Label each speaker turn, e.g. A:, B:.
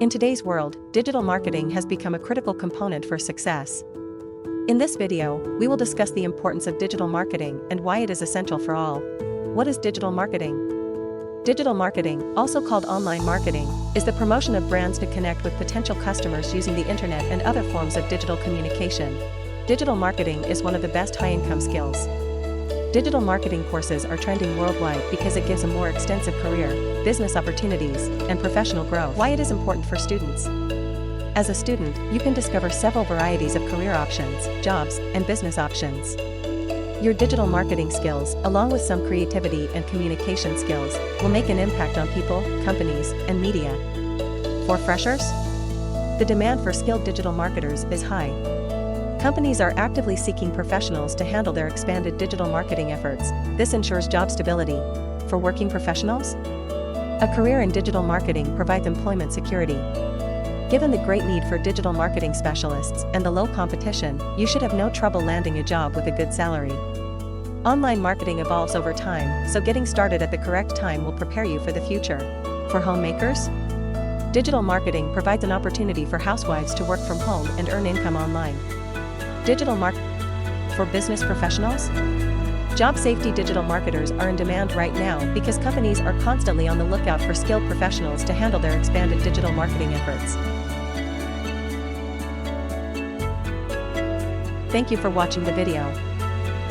A: In today's world, digital marketing has become a critical component for success. In this video, we will discuss the importance of digital marketing and why it is essential for all. What is digital marketing? Digital marketing, also called online marketing, is the promotion of brands to connect with potential customers using the internet and other forms of digital communication. Digital marketing is one of the best high-income skills. Digital marketing courses are trending worldwide because it gives a more extensive career, business opportunities, and professional growth. Why it is important for students. As a student, you can discover several varieties of career options, jobs, and business options. Your digital marketing skills, along with some creativity and communication skills, will make an impact on people, companies, and media. For freshers, the demand for skilled digital marketers is high. Companies are actively seeking professionals to handle their expanded digital marketing efforts. This ensures job stability. For working professionals, a career in digital marketing provides employment security. Given the great need for digital marketing specialists and the low competition, you should have no trouble landing a job with a good salary. Online marketing evolves over time, so getting started at the correct time will prepare you for the future. For homemakers, digital marketing provides an opportunity for housewives to work from home and earn income online. Digital marketing for business professionals? Job safety digital marketers are in demand right now because companies are constantly on the lookout for skilled professionals to handle their expanded digital marketing efforts. Thank you for watching the video.